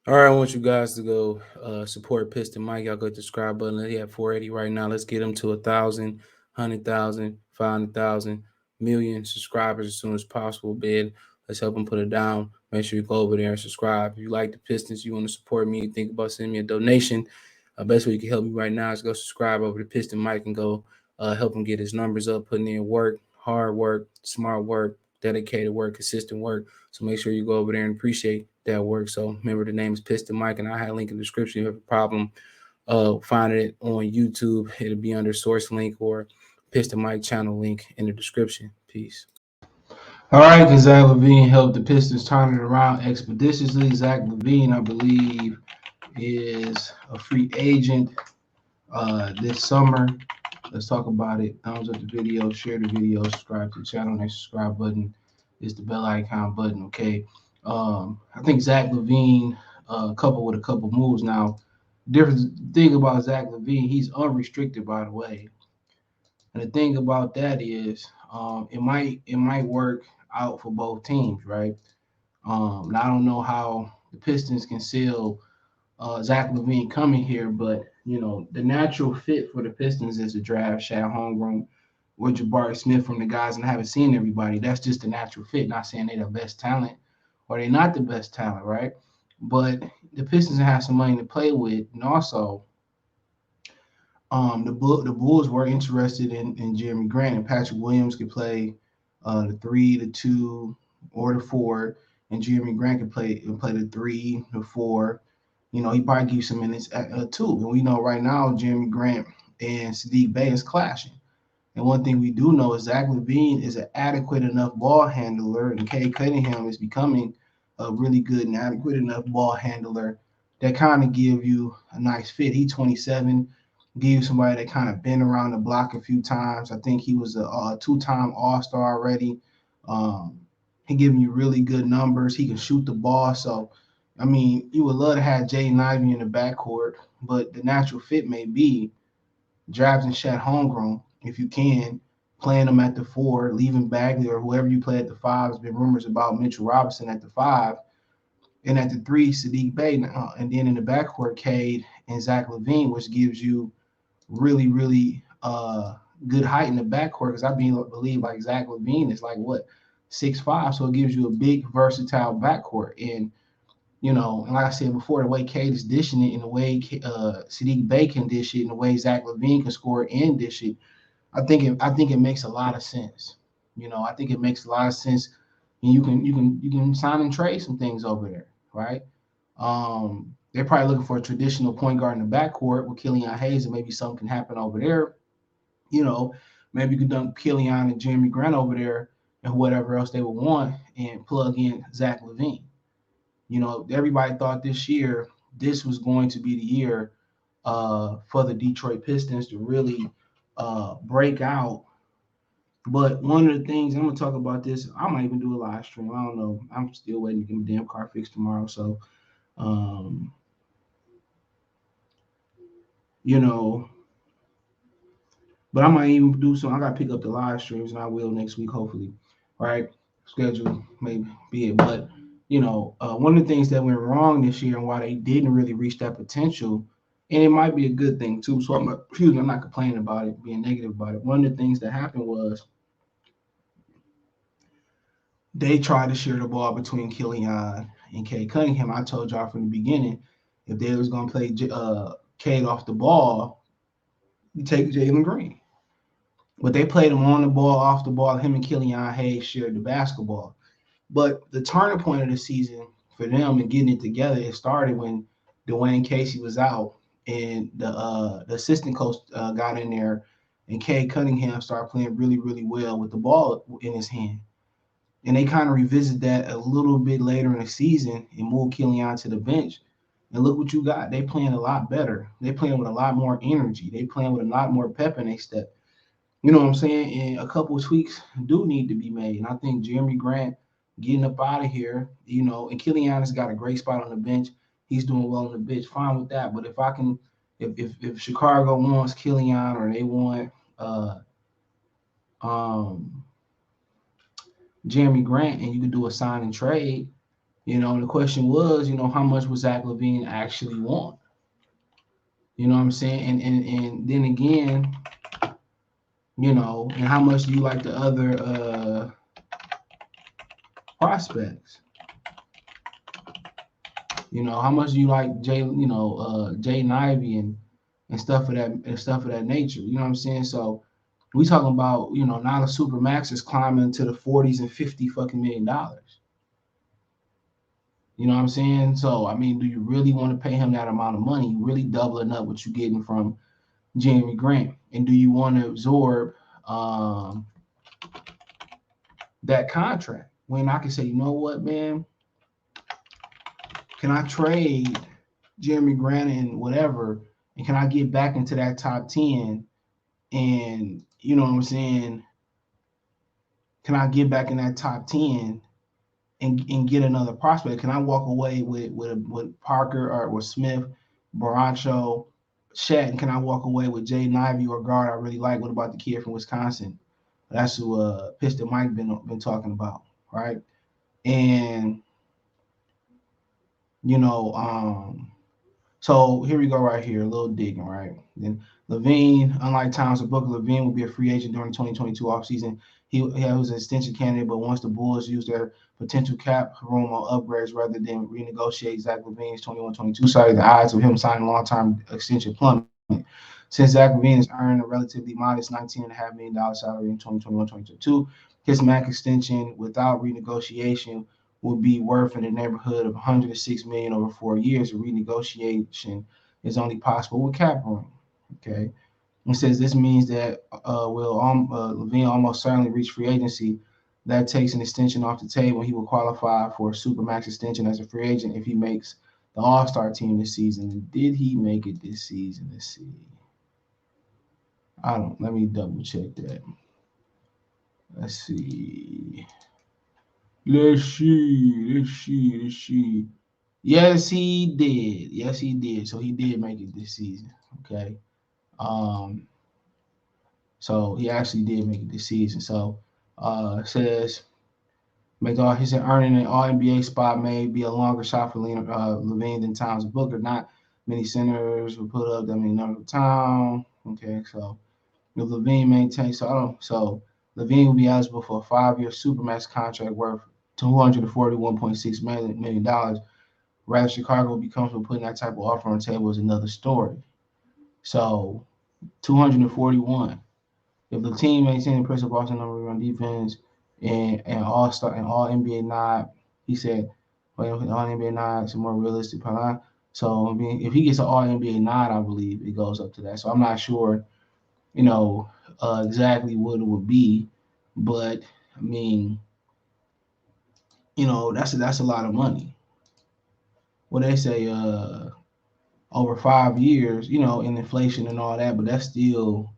All right, I want you guys to go support Piston Mike. Y'all go to the subscribe button. He at 480 right now. Let's get him to 1,000, 100,000, 500,000, million subscribers as soon as possible, bid. Let's help him put it down. Make sure you go over there and subscribe. If you like the Pistons, you want to support me, think about sending me a donation. Best way you can help me right now is go subscribe over to Piston Mike and go help him get his numbers up, putting in work, hard work, smart work, dedicated work, consistent work. So make sure you go over there and appreciate that work. So remember, the name is Piston Mike, and I have a link in the description. If you have a problem finding it on YouTube, it'll be under source link or Piston Mike channel link in the description. Peace. All right, and Zach LaVine helped the Pistons turn it around expeditiously. Zach LaVine, I believe, is a free agent this summer. Let's talk about it. Thumbs up the video, share the video, subscribe to the channel. Next subscribe button is the bell icon button. Okay. I think Zach LaVine, coupled with a couple moves now. Different thing about Zach LaVine, he's unrestricted, by the way. And the thing about that is, it might work out for both teams, right? And I don't know how the Pistons can sell Zach LaVine coming here, but the natural fit for the Pistons is to draft Shad Holmgren or Jabari Smith from the guys, and I haven't seen everybody. That's just the natural fit. Not saying they're the best talent or they're not the best talent, right? But the Pistons have some money to play with, and also the Bulls were interested in Jeremy Grant, and Patrick Williams could play the three, the two, or the four, and Jeremy Grant could play the three, the four. He probably gives some minutes at two. And we know right now Jeremy Grant and Sadiq Bey is clashing. And one thing we do know is Zach LaVine is an adequate enough ball handler, and Cade Cunningham is becoming a really good and adequate enough ball handler that kind of give you a nice fit. He's 27, give you somebody that kind of been around the block a few times. I think he was a two-time All-Star already. Um, he giving you really good numbers. He can shoot the ball. So, I mean, you would love to have Jaden Ivey in the backcourt, but the natural fit may be drafting Shat Homegrown if you can, playing him at the four, leaving Bagley or whoever you play at the five. There's been rumors about Mitchell Robinson at the five, and at the three, Sadiq Bey, and then in the backcourt, Cade and Zach LaVine, which gives you really, really good height in the backcourt. Because believe like Zach LaVine is like what 6'5", so it gives you a big versatile backcourt. And like I said before, the way Cade is dishing it, and the way Sadiq Bey can dish it, and the way Zach LaVine can score and dish it, I think it makes a lot of sense. I think it makes a lot of sense, and you can sign and trade some things over there, right? They're probably looking for a traditional point guard in the backcourt with Killian Hayes, and maybe something can happen over there. You know, maybe you could dump Killian and Jeremy Grant over there and whatever else they would want, and plug in Zach LaVine. Everybody thought this year this was going to be the year for the Detroit Pistons to really break out. But one of the things I'm gonna talk about this, I might even do a live stream. I don't know. I'm still waiting to get my damn car fixed tomorrow. So, um, you know, but I might even do some. I gotta pick up the live streams, and I will next week, hopefully. Right? Schedule maybe be it, but one of the things that went wrong this year and why they didn't really reach that potential, and it might be a good thing too. So I'm not complaining about it, being negative about it. One of the things that happened was they tried to share the ball between Killian and Cade Cunningham. I told y'all from the beginning, if they was gonna play Cade off the ball, you take Jalen Green. But they played him on the ball, off the ball. Him and Killian Hayes shared the basketball. But the turning point of the season for them and getting it together, it started when Dwayne Casey was out and the assistant coach got in there, and Cade Cunningham started playing really, really well with the ball in his hand. And they kind of revisit that a little bit later in the season and move Killian to the bench. And look what you got. They playing a lot better. They playing with a lot more energy. They playing with a lot more pep in their step. You know what I'm saying? And a couple of tweaks do need to be made. And I think Jeremy Grant getting up out of here, and Killian has got a great spot on the bench. He's doing well on the bench. Fine with that. But if Chicago wants Killian or they want uh, um, Jeremy Grant, and you can do a sign and trade, And the question was, how much would Zach LaVine actually want? You know what I'm saying? And then again, and how much do you like the other prospects? How much do you like Jay Ivey and stuff of that nature? You know what I'm saying? So we talking about, now the super max is climbing to the 40s and 50 fucking $1 million. You know what I'm saying? So I mean, do you really want to pay him that amount of money? You really doubling up what you're getting from Jeremy Grant, and do you want to absorb um, that contract? When I can say, you know what, man, can I trade Jeremy Grant and whatever, and can I get back into that top 10? And you know what I'm saying? Can I get back in that top 10 and get another prospect? Can I walk away with Parker or with Smith, Barancho, Shatton? Can I walk away with Jaden Ivey or guard I really like? What about the kid from Wisconsin? That's who Piston Mike been talking about, right? And you know, so here we go right here, a little digging, right? Then LaVine, unlike Towns or Booker, LaVine will be a free agent during the 2022 offseason. He was an extension candidate, but once the Bulls use their potential cap room on upgrades rather than renegotiate Zach LaVine's 21-22 salary, the odds of him signing a long-term extension plummet. Since Zach LaVine has earned a relatively modest $19.5 million salary in 2021-2022, his max extension without renegotiation will be worth in the neighborhood of 106 million over 4 years. A renegotiation is only possible with cap room. Okay, it says this means that LaVine almost certainly reach free agency. That takes an extension off the table. He will qualify for a supermax extension as a free agent if he makes the All Star team this season. And did he make it this season? Let's see. I don't. Let me double check that. Let's see. Let's see. Let's see. Let's see. Yes, he did. Yes, he did. So he did make it this season. Okay. Um, so he actually did make it this season. So it says make all he said earning an all NBA spot may be a longer shot for LaVine than Towns Booker. Not many centers will put up that many numbers of time. Okay, so if LaVine maintains so LaVine will be eligible for a 5-year supermax contract worth $241.6 million. Rather, Chicago will be comfortable putting that type of offer on the table is another story. So 241. If the team maintains impressive Boston number on defense and all star and all NBA nod, he said, well, all NBA nod, some more realistic plan. So I mean, if he gets an all NBA nod, I believe it goes up to that. So I'm not sure, you know, exactly what it would be, but I mean, that's a lot of money. What they say, over 5 years, in inflation and all that, but that's still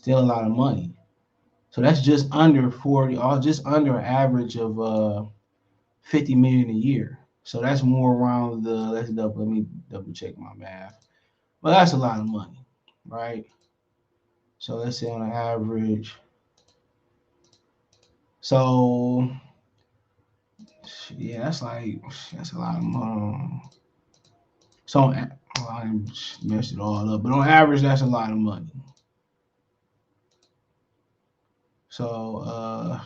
a lot of money. So that's just under 40, or just under an average of 50 million a year. So that's more around the let me double check my math. But that's a lot of money, right? So let's say on an average. So yeah, that's a lot of money. So well, I messed it all up, but on average, that's a lot of money. So oh,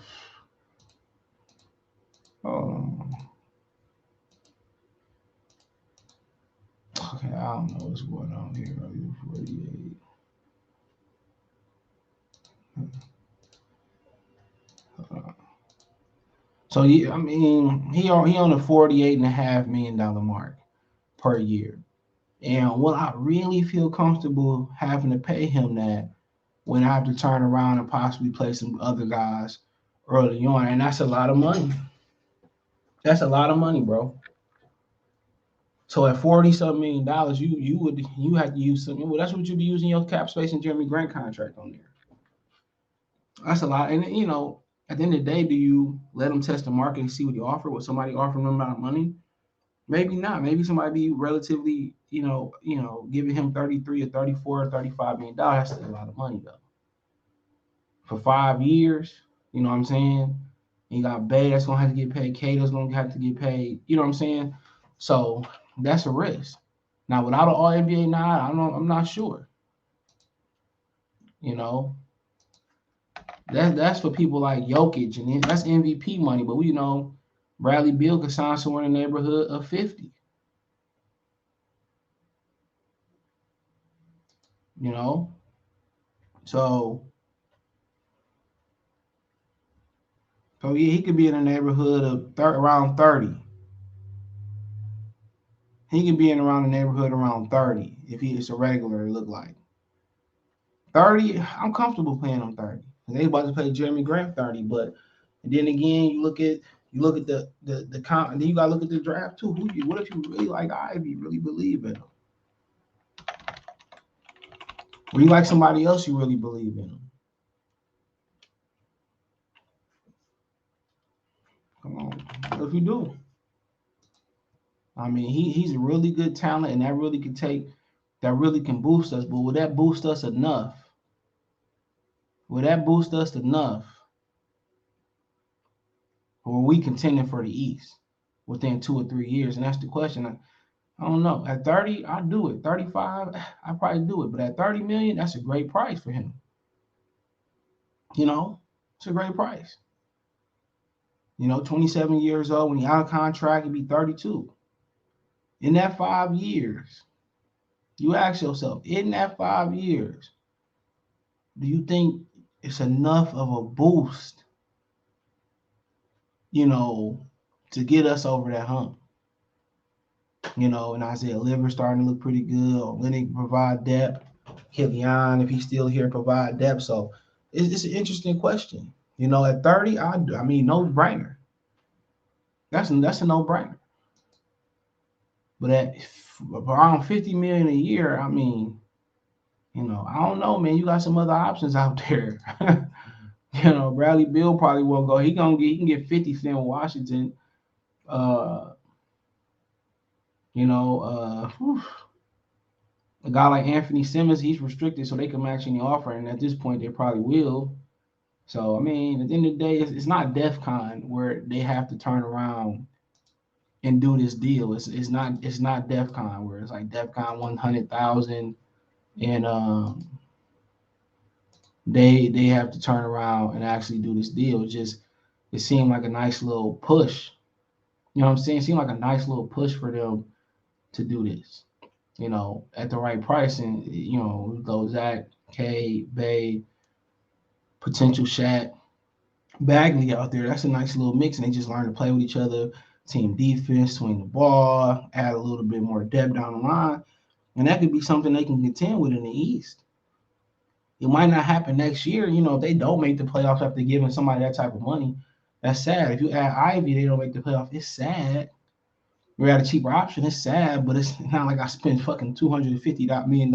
okay, I don't know what's going on here. 48. So yeah, I mean, he on the $48.5 million mark per year. And will I really feel comfortable having to pay him that when I have to turn around and possibly play some other guys early on? And that's a lot of money. That's a lot of money, bro. So at 40 something $1 million, you have to use some. Well, that's what you'd be using your cap space and Jeremy Grant contract on there. That's a lot. And at the end of the day, do you let them test the market and see what you offer? What somebody offering them amount of money? Maybe not. Maybe somebody be relatively, giving him 33 or 34 or $35 million. That's still a lot of money though. For 5 years, you know what I'm saying? And you got Bay that's gonna have to get paid. Kato's gonna have to get paid. You know what I'm saying? So that's a risk. Now without an All NBA nod, I don't know. I'm not sure. You know, that's for people like Jokic, and that's MVP money. But we know Bradley Beal could sign somewhere in the neighborhood of 50. You know, so yeah, he could be in the neighborhood of around 30. He could be in around the neighborhood around 30 if he is a regular. It look like 30. I'm comfortable paying him 30. They about to pay Jeremy Grant 30, but then again, you look at the count, and then you gotta look at the draft too. What if you really like Ivy, really believe in him? Or you like somebody else you really believe in him? Come on, what if you do? I mean, he's a really good talent, and that really can boost us. But will that boost us enough? Will that boost us enough? Or are we contending for the East within 2 or 3 years? And that's the question. I don't know. At 30, I'd do it. 35, I probably do it. But at 30 million, that's a great price for him. You know, it's a great price. 27 years old, when he's out of contract, he'd be 32. In that 5 years, you ask yourself, in that 5 years, do you think it's enough of a boost, you know, to get us over that hump? And Isaiah Liver starting to look pretty good. Olenek provide depth. Killian, if he's still here, provide depth. So it's an interesting question. At 30, I mean, no brainer. That's a no brainer. But at around 50 million a year, I mean, I don't know, man. You got some other options out there. Bradley Beal probably won't go. He can get 50 in Washington. Uh, a guy like Anthony Simmons, he's restricted, so they can match any offer, and at this point, they probably will. So I mean, at the end of the day, it's not DEFCON where they have to turn around and do this deal. It's not DEFCON where it's like DEFCON 100,000 and they have to turn around and actually do this deal. It seemed like a nice little push. You know what I'm saying? It seemed like a nice little push for them to do this. At the right price, and those Zach, K, Bay, potential Shaq, Bagley out there. That's a nice little mix, and they just learn to play with each other. Team defense, swing the ball, add a little bit more depth down the line, and that could be something they can contend with in the East. It might not happen next year, if they don't make the playoffs after giving somebody that type of money. That's sad. If you add Ivy, they don't make the playoff. It's sad. We're at a cheaper option. It's sad, but it's not like I spent fucking $250 million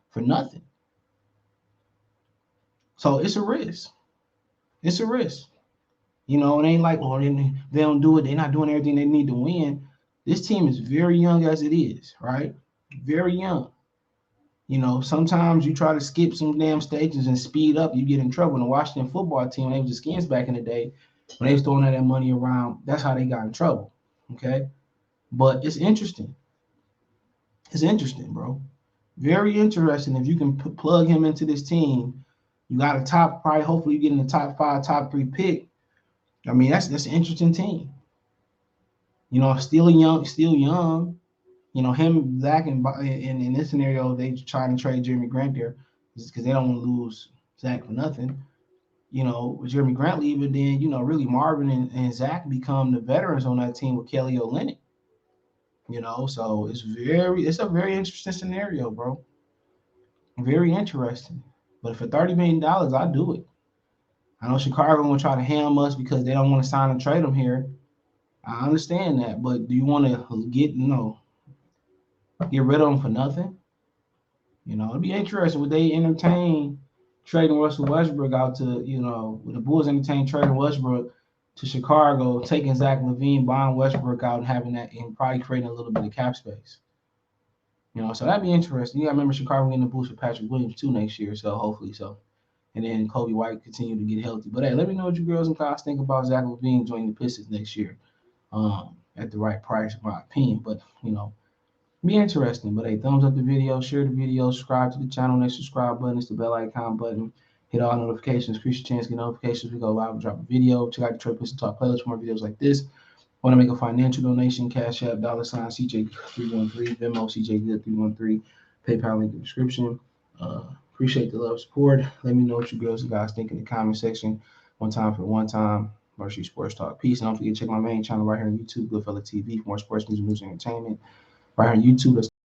for nothing. So it's a risk. It's a risk. It ain't like, well, they don't do it. They're not doing everything they need to win. This team is very young as it is, right? Very young. Sometimes you try to skip some damn stages and speed up, you get in trouble. And the Washington football team, when they was the Skins back in the day, when they was throwing that money around, that's how they got in trouble. Okay? But it's interesting. It's interesting, bro. Very interesting. If you can plug him into this team, you got a probably hopefully you get in the top 5, top 3 pick. I mean, that's an interesting team. Still young. Him, Zach, and in this scenario, they try to trade Jeremy Grant there because they don't want to lose Zach for nothing. With Jeremy Grant leaving, then really Marvin and Zach become the veterans on that team with Kelly Olynyk. So it's a very interesting scenario, bro. Very interesting. But for $30 million, I do it. I know Chicago will try to ham us because they don't want to sign and trade him here. I understand that, but do you want to get rid of him for nothing? It'd be interesting. Would they entertain trading Russell Westbrook out to, would the Bulls entertain trading Westbrook to Chicago, taking Zach LaVine, buying Westbrook out, and having that, and probably creating a little bit of cap space? So that'd be interesting. You got to remember Chicago getting the boost for Patrick Williams too next year, so hopefully so. and then Kobe White continue to get healthy. But hey, let me know what you girls and guys think about Zach LaVine joining the Pistons next year, at the right price, in my opinion. But be interesting. But hey, thumbs up the video, share the video, subscribe to the channel. Next subscribe button is the bell icon button. Hit all notifications. Increase your chance to get notifications. We go live and drop a video. Check out the Detroit Pistons Talk playlist for more videos like this. Want to make a financial donation? Cash App, $ CJ313, Venmo CJ313, PayPal link in the description. Appreciate the love, support. Let me know what you girls and guys think in the comment section. One time for one time. Varsity Sports Talk. Peace. And don't forget to check my main channel right here on YouTube, Goodfella TV, for more sports, music, and entertainment. Right here on YouTube, that's